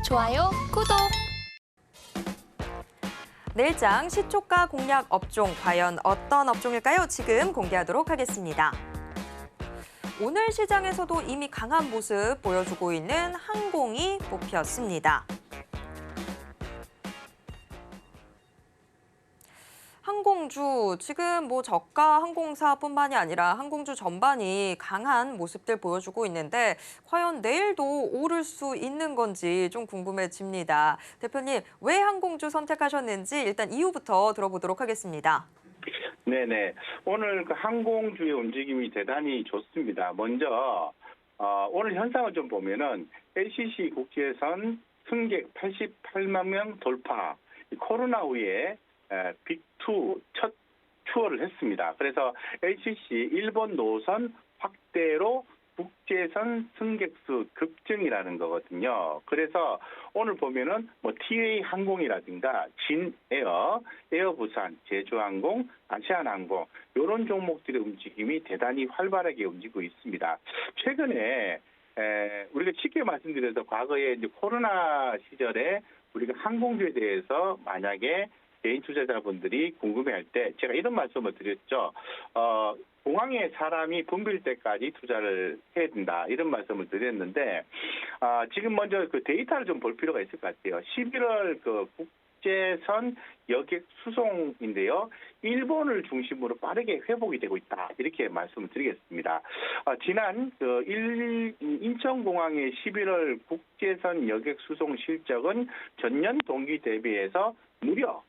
좋아요, 구독! 내일장 시초가 공략 업종, 과연 어떤 업종일까요? 지금 공개하도록 하겠습니다. 오늘 시장에서도 이미 강한 모습 보여주고 있는 항공이 뽑혔습니다. 항공주, 지금 저가 항공사뿐만이 아니라 항공주 전반이 강한 모습들 보여주고 있는데 과연 내일도 오를 수 있는 건지 좀 궁금해집니다. 대표님, 왜 항공주 선택하셨는지 일단 이유부터 들어보도록 하겠습니다. 네네. 오늘 그 항공주의 움직임이 대단히 좋습니다. 먼저 오늘 현상을 좀 보면은 LCC 국제선 승객 88만 명 돌파, 코로나 후에 빅2 첫 추월을 했습니다. 그래서 LCC 일본 노선 확대로 국제선 승객수 급증이라는 거거든요. 그래서 오늘 보면은 TA 항공이라든가 진에어, 에어부산, 제주항공, 아시아나항공 이런 종목들의 움직임이 대단히 활발하게 움직이고 있습니다. 최근에 우리가 쉽게 말씀드려서 과거에 이제 코로나 시절에 우리가 항공주에 대해서 만약에 개인 투자자분들이 궁금해할 때 제가 이런 말씀을 드렸죠. 공항에 사람이 붐빌 때까지 투자를 해야 된다 이런 말씀을 드렸는데 지금 먼저 그 데이터를 좀 볼 필요가 있을 것 같아요. 11월 그 국제선 여객 수송인데요. 일본을 중심으로 빠르게 회복이 되고 있다 이렇게 말씀을 드리겠습니다. 지난 인천공항의 11월 국제선 여객 수송 실적은 전년 동기 대비해서 무려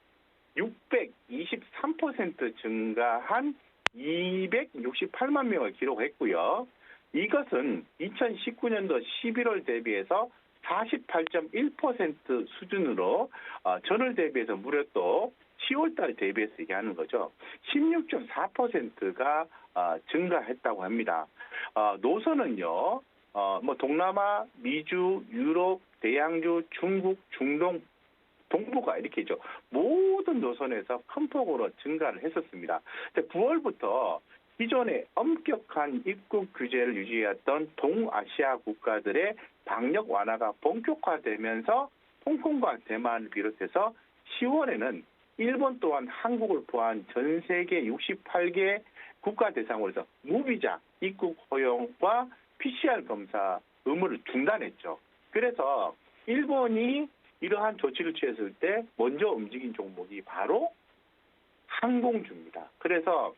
623% 증가한 268만 명을 기록했고요. 이것은 2019년도 11월 대비해서 48.1% 수준으로 전월 대비해서 무려 또 10월 달에 대비해서 얘기하는 거죠. 16.4%가 증가했다고 합니다. 노선은요. 동남아, 미주, 유럽, 대양주, 중국, 중동, 동북아 이렇게 있죠. 모든 노선에서 큰 폭으로 증가를 했었습니다. 9월부터 기존의 엄격한 입국 규제를 유지했던 동아시아 국가들의 방역 완화가 본격화되면서 홍콩과 대만을 비롯해서 10월에는 일본 또한 한국을 포함한 전 세계 68개 국가 대상으로 해서 무비자 입국 허용과 PCR 검사 의무를 중단했죠. 그래서 일본이 이러한 조치를 취했을 때 먼저 움직인 종목이 바로 항공주입니다. 그래서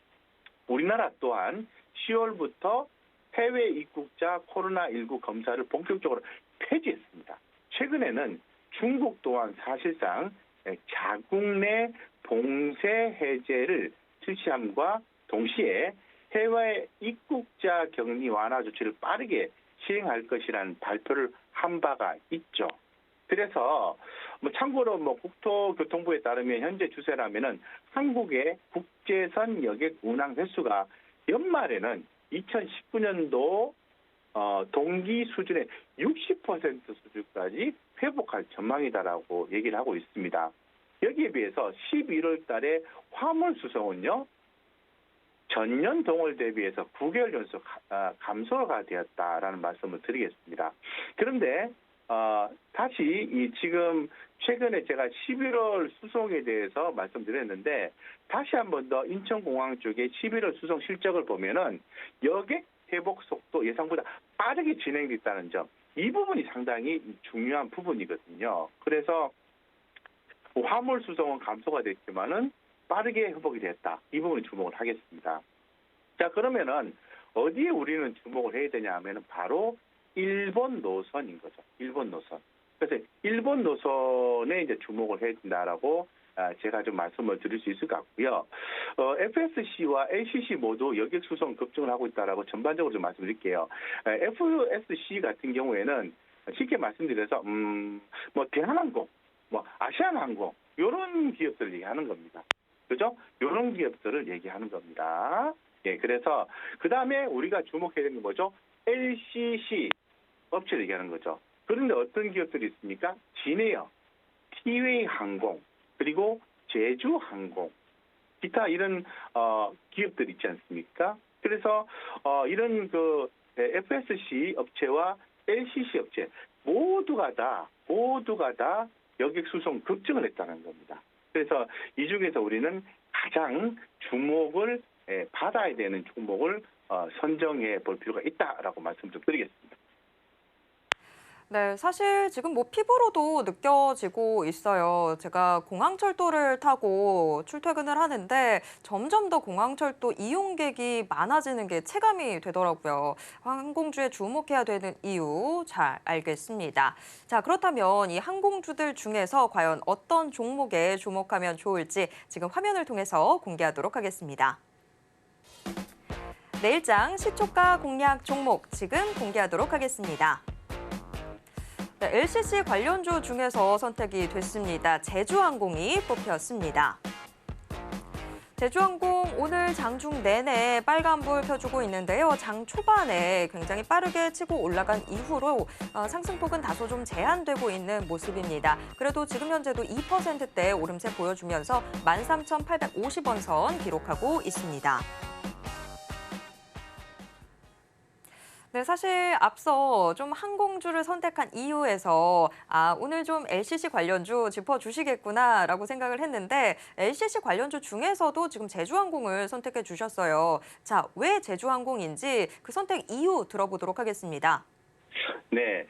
우리나라 또한 10월부터 해외 입국자 코로나19 검사를 본격적으로 폐지했습니다. 최근에는 중국 또한 사실상 자국 내 봉쇄 해제를 실시함과 동시에 해외 입국자 격리 완화 조치를 빠르게 시행할 것이라는 발표를 한 바가 있죠. 그래서 참고로 국토교통부에 따르면 현재 추세라면은 한국의 국제선 여객 운항 횟수가 연말에는 2019년도 동기 수준의 60% 수준까지 회복할 전망이다라고 얘기를 하고 있습니다. 여기에 비해서 11월 달에 화물 수송은요. 전년 동월 대비해서 9개월 연속 감소가 되었다라는 말씀을 드리겠습니다. 그런데 다시 지금 최근에 제가 11월 수송에 대해서 말씀드렸는데 다시 한 번 더 인천공항 쪽의 11월 수송 실적을 보면은 여객 회복 속도 예상보다 빠르게 진행됐다는 점, 이 부분이 상당히 중요한 부분이거든요. 그래서 화물 수송은 감소가 됐지만은 빠르게 회복이 됐다. 이 부분에 주목을 하겠습니다. 자, 그러면은 어디에 우리는 주목을 해야 되냐 하면은 바로 일본 노선인 거죠. 일본 노선. 그래서 일본 노선에 이제 주목을 해야 된다라고 제가 좀 말씀을 드릴 수 있을 것 같고요. FSC와 LCC 모두 여객 수송 급증을 하고 있다라고 전반적으로 좀 말씀드릴게요. FSC 같은 경우에는 쉽게 말씀드려서 대한항공, 아시아나항공 이런 기업들을 얘기하는 겁니다. 그죠? 이런 기업들을 얘기하는 겁니다. 예, 그래서 그 다음에 우리가 주목해야 되는 건 뭐죠? LCC 업체를 얘기하는 거죠. 그런데 어떤 기업들이 있습니까? 진에어, 티웨이 항공, 그리고 제주항공, 기타 이런 기업들 있지 않습니까? 그래서 이런 그 FSC 업체와 LCC 업체 모두가 다 모두가 다 여객 수송 급증을 했다는 겁니다. 그래서 이 중에서 우리는 가장 주목을 받아야 되는 종목을 선정해 볼 필요가 있다라고 말씀 좀 드리겠습니다. 네, 사실 지금 뭐 피부로도 느껴지고 있어요. 제가 공항철도를 타고 출퇴근을 하는데 점점 더 공항철도 이용객이 많아지는 게 체감이 되더라고요. 항공주에 주목해야 되는 이유 잘 알겠습니다. 자, 그렇다면 이 항공주들 중에서 과연 어떤 종목에 주목하면 좋을지 지금 화면을 통해서 공개하도록 하겠습니다. 내일장 시초가 공략 종목 지금 공개하도록 하겠습니다. 네, LCC 관련주 중에서 선택이 됐습니다. 제주항공이 뽑혔습니다. 제주항공 오늘 장중 내내 빨간불 켜주고 있는데요. 장 초반에 굉장히 빠르게 치고 올라간 이후로 상승폭은 다소 좀 제한되고 있는 모습입니다. 그래도 지금 현재도 2%대 오름세 보여주면서 13,850원 선 기록하고 있습니다. 네, 사실 앞서 좀 항공주를 선택한 이유에서 오늘 좀 LCC 관련주 짚어주시겠구나라고 생각을 했는데 LCC 관련주 중에서도 지금 제주항공을 선택해 주셨어요. 자, 왜 제주항공인지 그 선택 이유 들어보도록 하겠습니다. 네,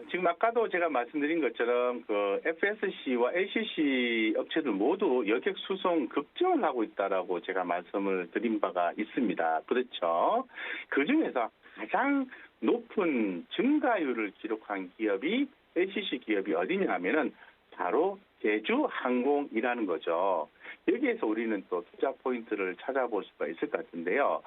지금 아까도 제가 말씀드린 것처럼 그 FSC와 LCC 업체들 모두 여객 수송 급증을 하고 있다라고 제가 말씀을 드린 바가 있습니다. 그렇죠? 그 중에서 가장 높은 증가율을 기록한 기업이 LCC 기업이 어디냐 하면은 바로 제주항공이라는 거죠. 여기에서 우리는 또 투자 포인트를 찾아볼 수가 있을 것 같은데요.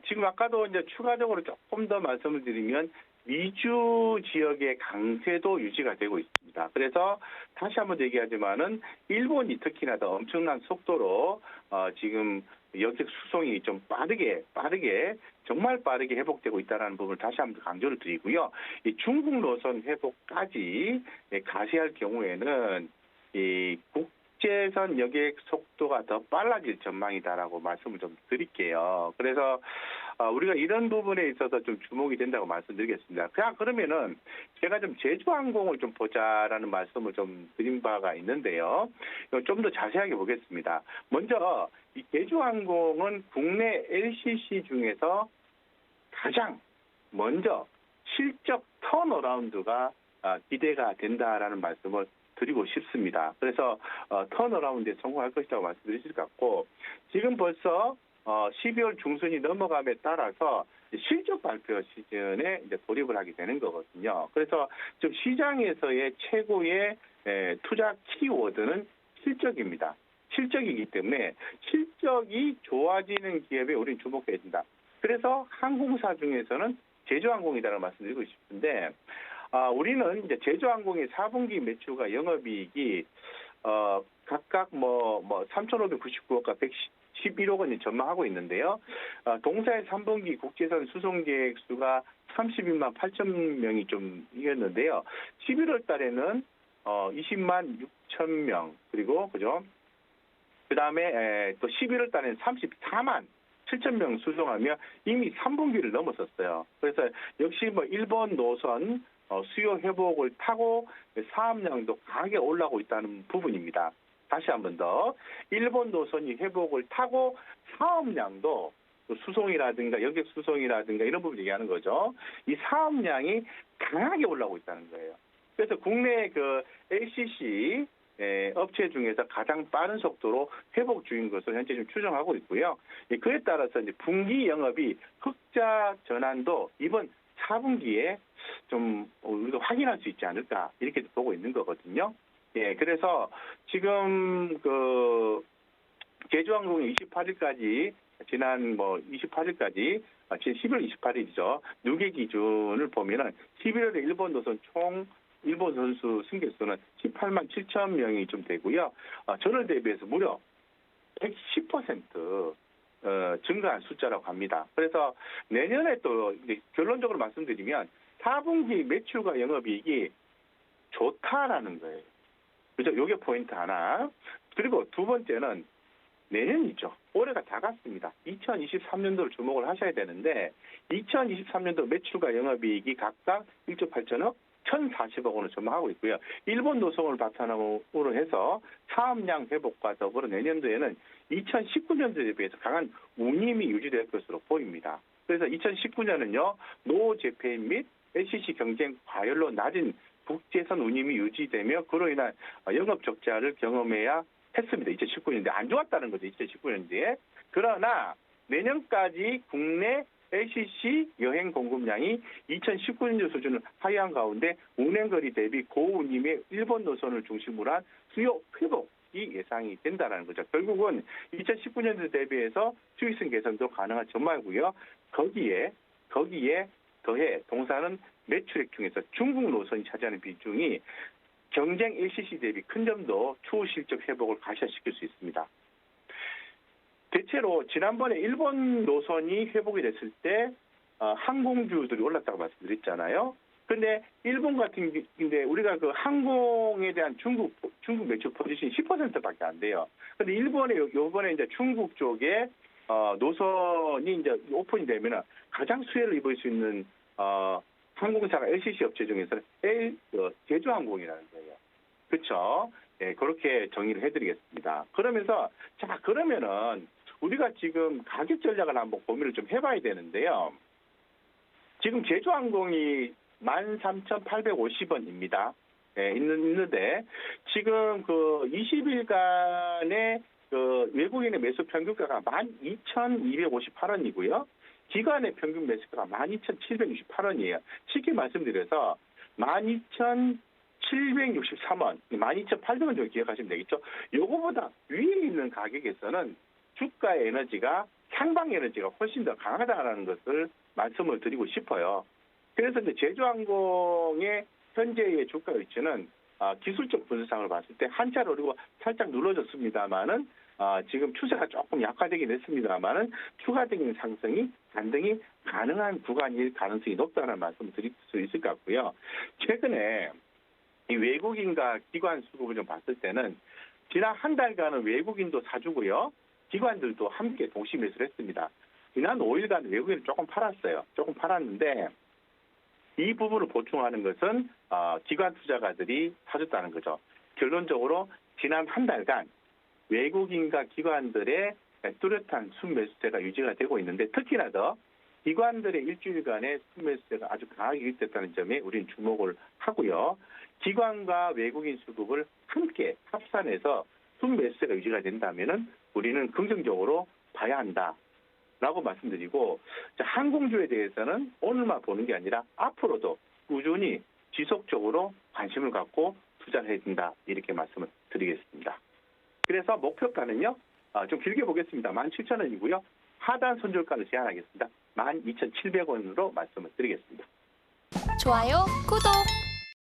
지금 아까도 이제 추가적으로 조금 더 말씀을 드리면 미주 지역의 강세도 유지가 되고 있습니다. 그래서 다시 한번 얘기하지만은 일본이 특히나 더 엄청난 속도로 지금 여객 수송이 좀 빠르게 정말 빠르게 회복되고 있다는 부분을 다시 한번 강조를 드리고요. 이 중국 노선 회복까지 가세할 경우에는 이 국제선 여객 속도가 더 빨라질 전망이다라고 말씀을 좀 드릴게요. 그래서 우리가 이런 부분에 있어서 좀 주목이 된다고 말씀드리겠습니다. 그러면은 제가 좀 제주항공을 좀 보자라는 말씀을 좀 드린 바가 있는데요. 좀 더 자세하게 보겠습니다. 먼저 이 제주항공은 국내 LCC 중에서 가장 먼저 실적 턴어라운드가 기대가 된다라는 말씀을 드리고 싶습니다. 그래서 턴어라운드에 성공할 것이라고 말씀드릴 것 같고 지금 벌써 12월 중순이 넘어감에 따라서 실적 발표 시즌에 이제 돌입을 하게 되는 거거든요. 그래서 좀 시장에서의 최고의 투자 키워드는 실적입니다. 실적이기 때문에 실적이 좋아지는 기업에 우리는 주목해야 된다. 그래서 항공사 중에서는 제주항공이라는 말씀드리고 싶은데 우리는 이제 제주항공의 4분기 매출과 영업이익이 각각 3,599억과 111억 원이 전망하고 있는데요. 동사의 3분기 국제선 수송 계획 수가 32만 8천 명이 좀 이겼는데요. 11월 달에는 20만 6천 명 그리고 그죠? 그다음에 또 11월 달에는 34만 7천 명 수송하며 이미 3분기를 넘었었어요. 그래서 역시 일본 노선 수요 회복을 타고 사업량도 강하게 올라오고 있다는 부분입니다. 다시 한 번 더. 일본 노선이 회복을 타고 사업량도 수송이라든가 여객 수송이라든가 이런 부분 얘기하는 거죠. 이 사업량이 강하게 올라오고 있다는 거예요. 그래서 국내 그 LCC 업체 중에서 가장 빠른 속도로 회복 중인 것으로 현재 좀 추정하고 있고요. 그에 따라서 이제 분기 영업이 흑자 전환도 이번 4분기에 좀 우리가 확인할 수 있지 않을까 이렇게 보고 있는 거거든요. 그래서 지금 그 제주항공이 28일까지 지난 28일까지 지난 11월 28일이죠. 누계 기준을 보면은 11월에 일본 노선 총 일본 선수 승객수는 18만 7천 명이 좀 되고요. 전월 대비해서 무려 110% 증가한 숫자라고 합니다. 그래서 내년에 또 이제 결론적으로 말씀드리면 4분기 매출과 영업이익이 좋다라는 거예요. 그죠? 이게 포인트 하나. 그리고 두 번째는 내년이죠. 올해가 다 갔습니다. 2023년도를 주목을 하셔야 되는데 2023년도 매출과 영업이익이 각각 1조 8천억, 1,040억 원을 전망하고 있고요. 일본 노선을 바탕으로 해서 사업량 회복과 더불어 내년도에는 2019년도에 대비해서 강한 운임이 유지될 것으로 보입니다. 그래서 2019년은요, 노재팬 및 LCC 경쟁 과열로 낮은 국제선 운임이 유지되며 그로 인한 영업 적자를 경험해야 했습니다. 2019년도에 안 좋았다는 거죠. 2019년도에. 그러나 내년까지 국내 LCC 여행 공급량이 2019년도 수준을 하향한 가운데 운행거리 대비 고운임의 일본 노선을 중심으로 한 수요 회복이 예상이 된다는 거죠. 결국은 2019년도 대비해서 수익성 개선도 가능한 전망이고요. 거기에 더해 동사는 매출액 중에서 중국 노선이 차지하는 비중이 경쟁 LCC 대비 큰 점도 추후 실적 회복을 가시화시킬 수 있습니다. 대체로 지난번에 일본 노선이 회복이 됐을 때 항공주들이 올랐다고 말씀드렸잖아요. 근데 일본 같은 경우인데 우리가 그 항공에 대한 중국 매출 포지션이 10%밖에 안 돼요. 근데 요번에 이제 중국 쪽에 노선이 이제 오픈이 되면은 가장 수혜를 입을 수 있는 항공사가 LCC 업체 중에서는 제주항공이라는 거예요. 그렇죠? 예, 그렇게 정의를 해드리겠습니다. 그러면서 그러면은 우리가 지금 가격 전략을 한번 고민을 좀 해봐야 되는데요. 지금 제주항공이 13,850원입니다. 예, 있는데 지금 그 20일간의 그 외국인의 매수 평균가가 12,258원이고요. 기관의 평균 매수가가 12,768원이에요. 쉽게 말씀드려서 12,763원, 12,800원 정도 기억하시면 되겠죠. 요거보다 위에 있는 가격에서는 주가 에너지가 상방 에너지가 훨씬 더 강하다는 것을 말씀을 드리고 싶어요. 그래서 이제 제주항공의 현재의 주가 위치는 기술적 분석상을 봤을 때 한자로 오르고 살짝 눌러졌습니다만은 지금 추세가 조금 약화되긴 했습니다만은 추가적인 상승이 반등이 가능한 구간일 가능성이 높다는 말씀을 드릴 수 있을 것 같고요. 최근에 이 외국인과 기관 수급을 좀 봤을 때는 지난 한 달간은 외국인도 사주고요. 기관들도 함께 동시 매수를 했습니다. 지난 5일간 외국인을 조금 팔았어요. 조금 팔았는데 이 부분을 보충하는 것은 기관 투자가들이 사줬다는 거죠. 결론적으로 지난 한 달간 외국인과 기관들의 뚜렷한 순매수세가 유지가 되고 있는데 특히나 더 기관들의 일주일간의 순매수세가 아주 강하게 유입됐다는 점에 우리는 주목을 하고요. 기관과 외국인 수급을 함께 합산해서 순매수세가 유지가 된다면은 우리는 긍정적으로 봐야 한다라고 말씀드리고 항공주에 대해서는 오늘만 보는 게 아니라 앞으로도 꾸준히 지속적으로 관심을 갖고 투자를 해야 된다 이렇게 말씀을 드리겠습니다. 그래서 목표가는요 좀 길게 보겠습니다. 17,000원이고요. 하단 손절가를 제한하겠습니다. 12,700원으로 말씀을 드리겠습니다. 좋아요, 구독!